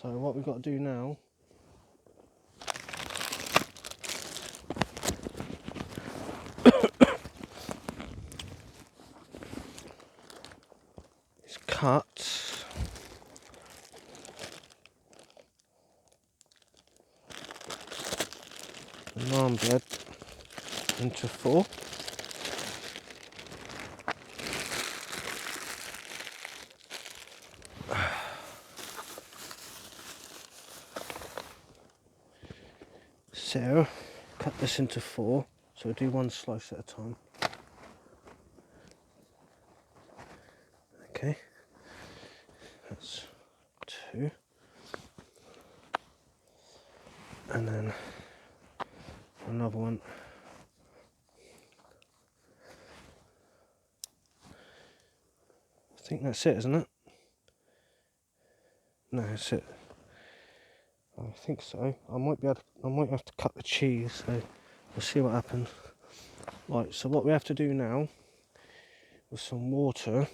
So what we've got to do now is cut the naan bread into 4. So cut this into 4, so we'll do 1 slice at a time. Okay, that's 2, and then another one. I think that's it, isn't it? No, that's it. I think so. I might have to cut the cheese, so we'll see what happens. Right, so what we have to do now with some water.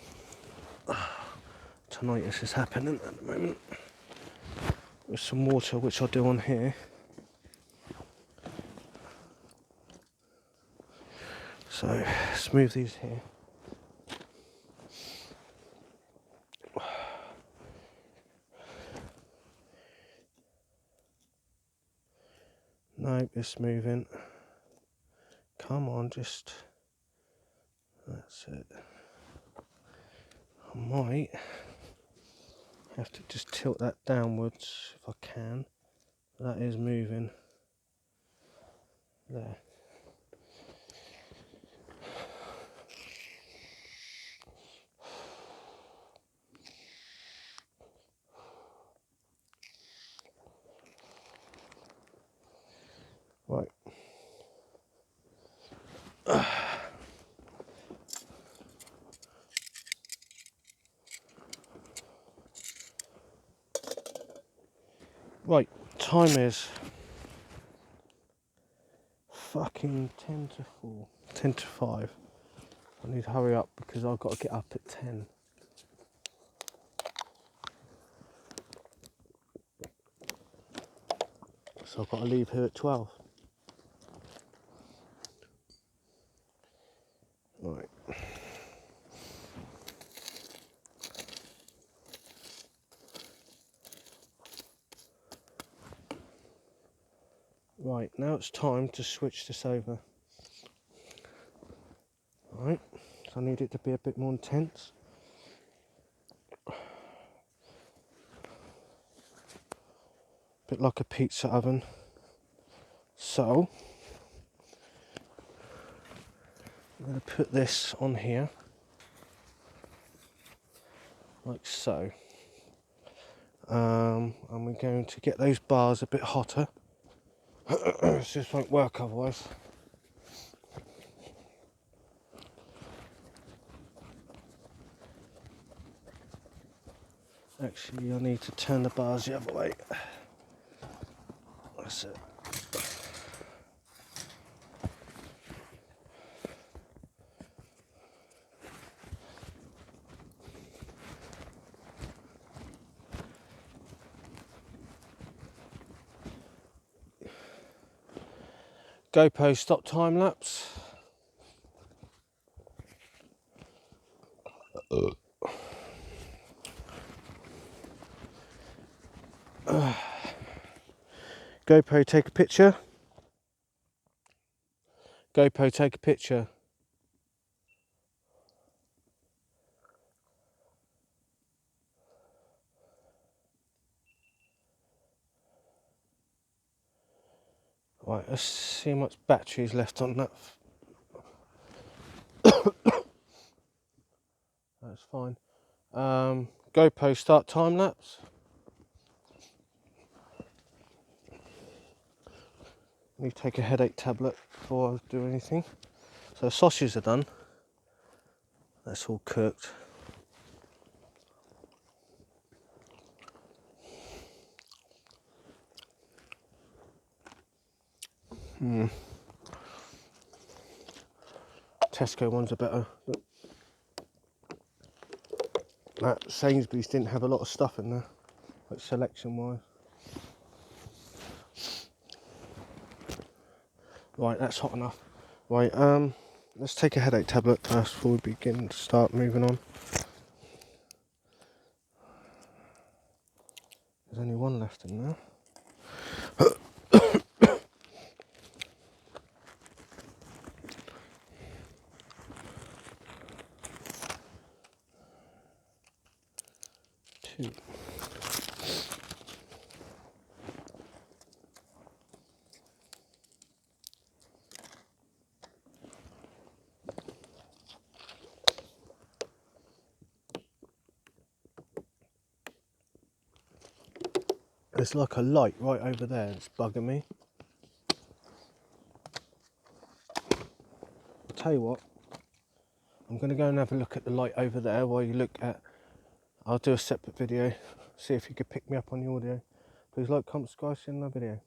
Tinnitus is happening at the moment. With some water, which I'll do on here. So let's move these here. No, it's moving. Come on, just. That's it. I might have to just tilt that downwards if I can. That is moving. There. Right. Right, time is fucking 10 to 4, 10 to 5. I need to hurry up because I've got to get up at 10. So I've got to leave here at 12. Right. Right, now it's time to switch this over. Right, so I need it to be a bit more intense. Bit like a pizza oven. So, I'm going to put this on here. Like so. And we're going to get those bars a bit hotter. This just won't work otherwise. Actually, I need to turn the bars the other way. That's it. GoPro stop time lapse. GoPro take a picture. GoPro take a picture. Right, let's see how much battery is left on that. That's fine. GoPro start time lapse. Let me take a headache tablet before I do anything. So the sausages are done. That's all cooked. Tesco ones are better. That Sainsbury's didn't have a lot of stuff in there. like selection wise. Right, that's hot enough. Right, let's take a headache tablet first before we begin to start moving on. There's only one left in there. Two. There's like a light right over there that's bugging me. I'll tell you what, I'm going to go and have a look at the light over there while you look at... I'll do a separate video, see if you could pick me up on the audio. Please like, comment, subscribe, see you in another video.